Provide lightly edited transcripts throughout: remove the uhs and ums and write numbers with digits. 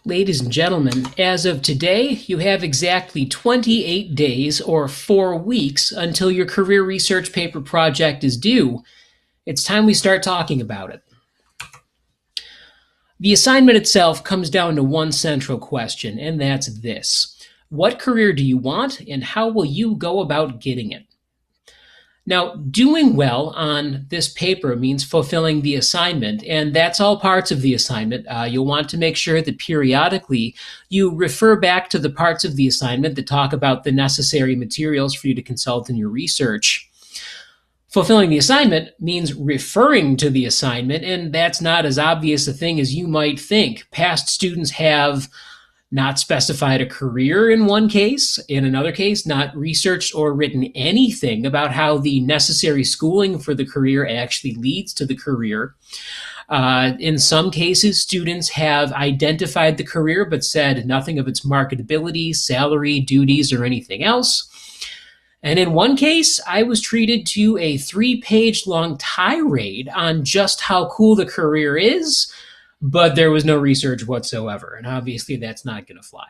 Ladies and gentlemen, as of today, you have exactly 28 days or 4 weeks until your career research paper project is due. It's time we start talking about it. The assignment itself comes down to one central question, and that's this. What career do you want, and how will you go about getting it? Now, doing well on this paper means fulfilling the assignment, and that's all parts of the assignment. You'll want to make sure that periodically you refer back to the parts of the assignment that talk about the necessary materials for you to consult in your research. Fulfilling the assignment means referring to the assignment, and that's not as obvious a thing as you might think. Past students have not specified a career in one case, in another case, not researched or written anything about how the necessary schooling for the career actually leads to the career. In some cases, students have identified the career but said nothing of its marketability, salary, duties, or anything else. And in one case, I was treated to a 3-page long tirade on just how cool the career is, but there was no research whatsoever, and obviously that's not going to fly.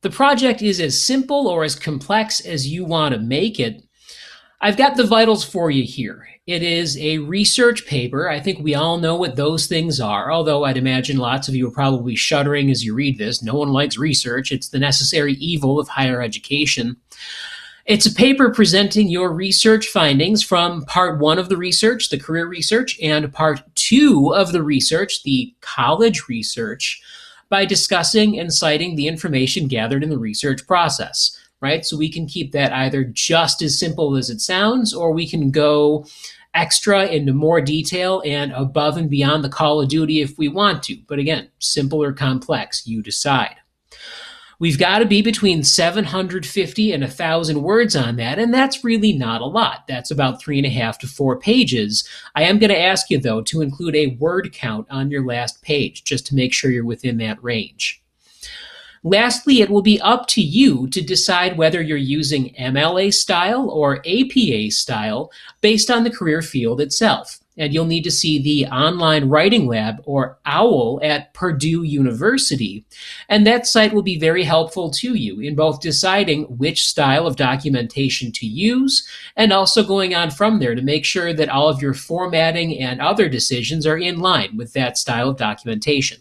The project is as simple or as complex as you want to make it. I've got the vitals for you here. It is a research paper. I think we all know what those things are, although I'd imagine lots of you are probably shuddering as you read this. No one likes research. It's the necessary evil of higher education. It's a paper presenting your research findings from part 1 of the research, the career research, and part 2 of the research, the college research, by discussing and citing the information gathered in the research process, right? So we can keep that either just as simple as it sounds, or we can go extra into more detail and above and beyond the call of duty if we want to. But again, simple or complex, you decide. We've got to be between 750 and 1,000 words on that, and that's really not a lot. That's about 3.5 to 4 pages. I am going to ask you, though, to include a word count on your last page, just to make sure you're within that range. Lastly, it will be up to you to decide whether you're using MLA style or APA style based on the career field itself. And you'll need to see the online writing lab, or OWL, at Purdue University. And that site will be very helpful to you in both deciding which style of documentation to use and also going on from there to make sure that all of your formatting and other decisions are in line with that style of documentation.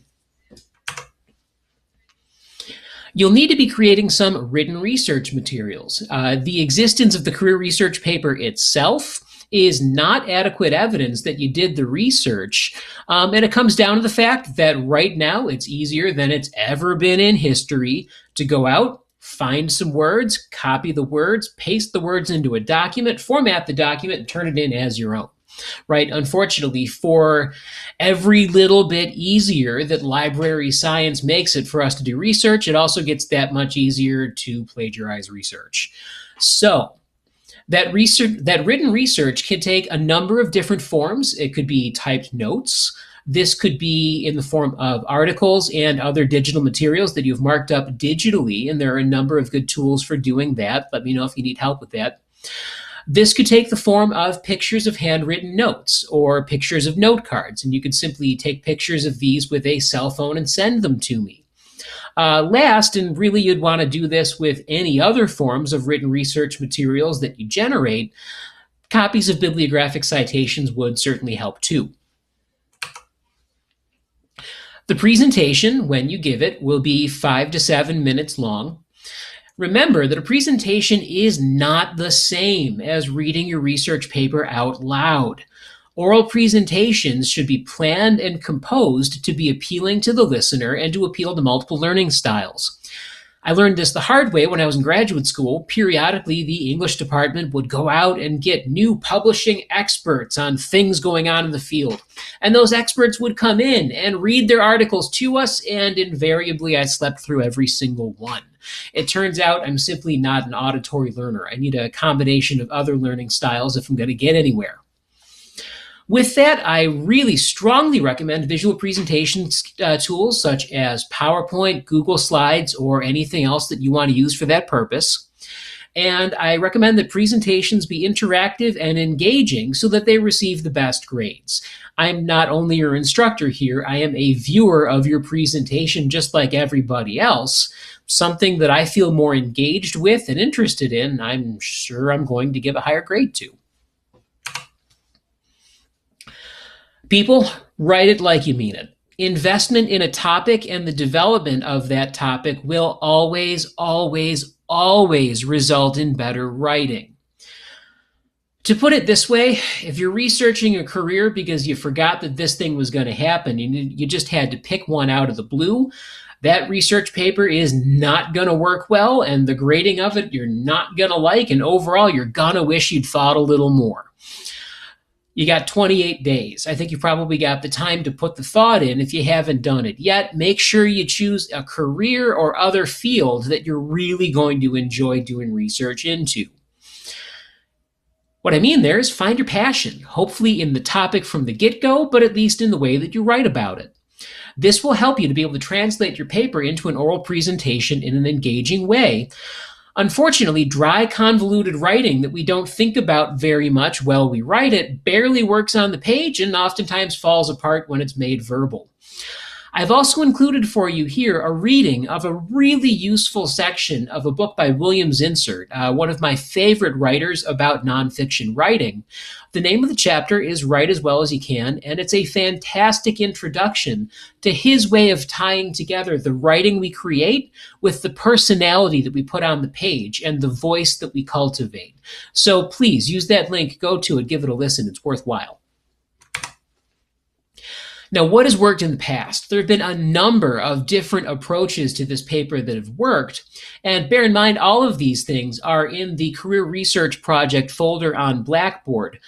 You'll need to be creating some written research materials. The existence of the career research paper itself is not adequate evidence that you did the research. And it comes down to the fact that right now it's easier than it's ever been in history to go out, find some words, copy the words, paste the words into a document, format the document, and turn it in as your own. Right? Unfortunately, for every little bit easier that library science makes it for us to do research, it also gets that much easier to plagiarize research. So that written research can take a number of different forms. It could be typed notes. This could be in the form of articles and other digital materials that you've marked up digitally, and there are a number of good tools for doing that. Let me know if you need help with that. This could take the form of pictures of handwritten notes or pictures of note cards, and you could simply take pictures of these with a cell phone and send them to me. Last, and really you'd want to do this with any other forms of written research materials that you generate, copies of bibliographic citations would certainly help too. The presentation, when you give it, will be 5 to 7 minutes long. Remember that a presentation is not the same as reading your research paper out loud. Oral presentations should be planned and composed to be appealing to the listener and to appeal to multiple learning styles. I learned this the hard way when I was in graduate school. Periodically, the English department would go out and get new publishing experts on things going on in the field. And those experts would come in and read their articles to us, and invariably I slept through every single one. It turns out I'm simply not an auditory learner. I need a combination of other learning styles if I'm going to get anywhere. With that, I really strongly recommend visual presentation tools such as PowerPoint, Google Slides, or anything else that you want to use for that purpose. And I recommend that presentations be interactive and engaging so that they receive the best grades. I'm not only your instructor here, I am a viewer of your presentation just like everybody else. Something that I feel more engaged with and interested in, I'm sure I'm going to give a higher grade to. People, write it like you mean it. Investment in a topic and the development of that topic will always, always, always result in better writing. To put it this way, if you're researching a career because you forgot that this thing was going to happen, you just had to pick one out of the blue, that research paper is not going to work well, and the grading of it you're not going to like, and overall you're going to wish you'd thought a little more. You got 28 days. I think you probably got the time to put the thought in if you haven't done it yet. Make sure you choose a career or other field that you're really going to enjoy doing research into. What I mean there is find your passion, hopefully in the topic from the get-go, but at least in the way that you write about it. This will help you to be able to translate your paper into an oral presentation in an engaging way. Unfortunately, dry, convoluted writing that we don't think about very much while we write it barely works on the page and oftentimes falls apart when it's made verbal. I've also included for you here a reading of a really useful section of a book by William Zinsert, one of my favorite writers about nonfiction writing. The name of the chapter is Write as Well as You Can, and it's a fantastic introduction to his way of tying together the writing we create with the personality that we put on the page and the voice that we cultivate. So please use that link, go to it, give it a listen, it's worthwhile. Now, what has worked in the past? There have been a number of different approaches to this paper that have worked. And bear in mind, all of these things are in the Career Research Project folder on Blackboard.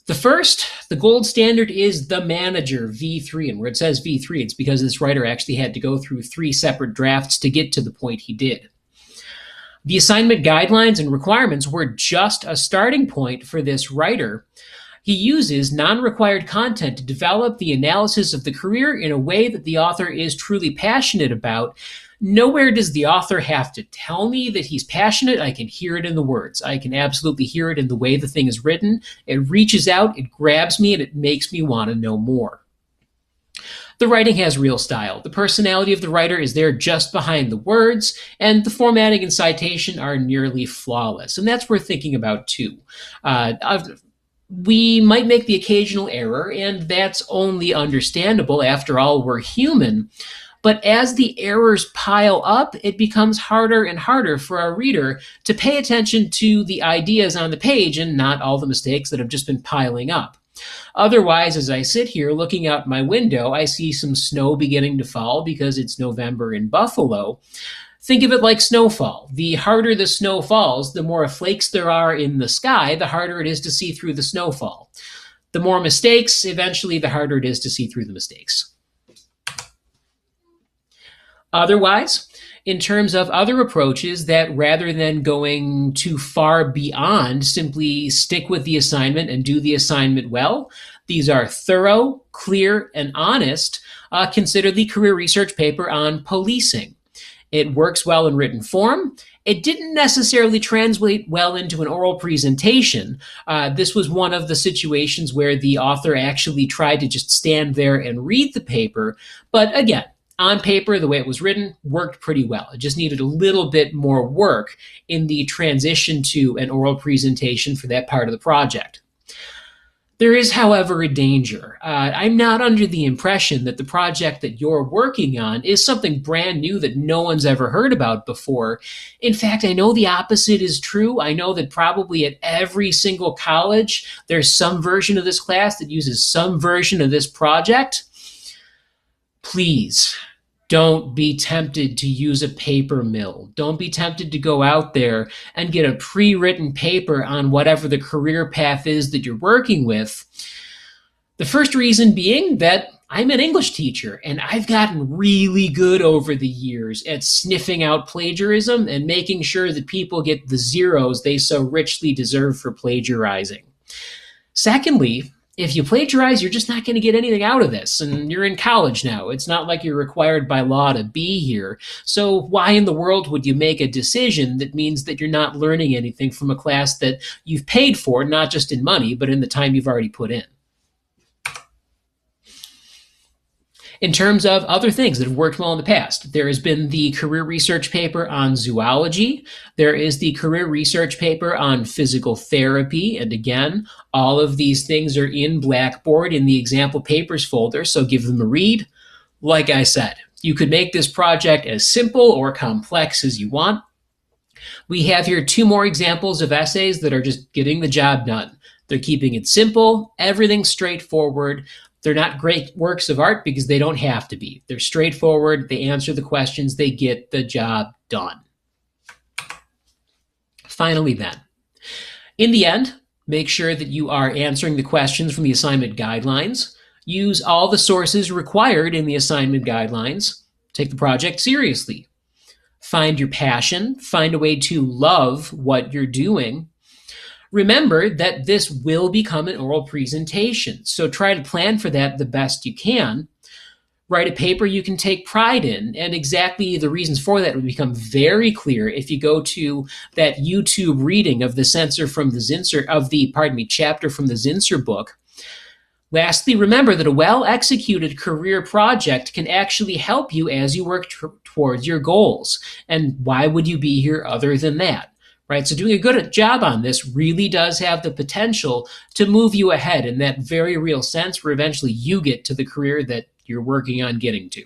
The first, the gold standard, is the Manager V3. And where it says V3, it's because this writer actually had to go through 3 separate drafts to get to the point he did. The assignment guidelines and requirements were just a starting point for this writer. He uses non-required content to develop the analysis of the career in a way that the author is truly passionate about. Nowhere does the author have to tell me that he's passionate. I can hear it in the words. I can absolutely hear it in the way the thing is written. It reaches out, it grabs me, and it makes me want to know more. The writing has real style. The personality of the writer is there just behind the words, and the formatting and citation are nearly flawless. And that's worth thinking about too. We might make the occasional error, and that's only understandable. After all, we're human. But as the errors pile up, it becomes harder and harder for our reader to pay attention to the ideas on the page and not all the mistakes that have just been piling up. Otherwise, as I sit here looking out my window, I see some snow beginning to fall because it's November in Buffalo. Think of it like snowfall. The harder the snow falls, the more flakes there are in the sky, the harder it is to see through the snowfall. The more mistakes, eventually the harder it is to see through the mistakes. Otherwise, in terms of other approaches that rather than going too far beyond simply stick with the assignment and do the assignment well, these are thorough, clear, and honest. Consider the career research paper on policing. It works well in written form. It didn't necessarily translate well into an oral presentation. This was one of the situations where the author actually tried to just stand there and read the paper. But again, on paper, the way it was written worked pretty well. It just needed a little bit more work in the transition to an oral presentation for that part of the project. There is, however, a danger. I'm not under the impression that the project that you're working on is something brand new that no one's ever heard about before. In fact, I know the opposite is true. I know that probably at every single college, there's some version of this class that uses some version of this project. Please, don't be tempted to use a paper mill. Don't be tempted to go out there and get a pre-written paper on whatever the career path is that you're working with. The first reason being that I'm an English teacher, and I've gotten really good over the years at sniffing out plagiarism and making sure that people get the zeros they so richly deserve for plagiarizing. Secondly, if you plagiarize, you're just not going to get anything out of this. And you're in college now. It's not like you're required by law to be here. So why in the world would you make a decision that means that you're not learning anything from a class that you've paid for, not just in money, but in the time you've already put in? In terms of other things that have worked well in the past, there has been the career research paper on zoology. There is the career research paper on physical therapy. And again, all of these things are in Blackboard in the example papers folder, so give them a read. Like I said, you could make this project as simple or complex as you want. We have here two more examples of essays that are just getting the job done. They're keeping it simple, everything's straightforward. They're not great works of art because they don't have to be. They're straightforward, they answer the questions, they get the job done. Finally, then, in the end, make sure that you are answering the questions from the assignment guidelines. Use all the sources required in the assignment guidelines. Take the project seriously. Find your passion, find a way to love what you're doing. Remember that this will become an oral presentation, so try to plan for that the best you can. Write a paper you can take pride in, and exactly the reasons for that will become very clear if you go to that YouTube reading of the chapter from the Zinsser book. Lastly, remember that a well-executed career project can actually help you as you work towards your goals. And why would you be here other than that? Right? So doing a good job on this really does have the potential to move you ahead in that very real sense where eventually you get to the career that you're working on getting to.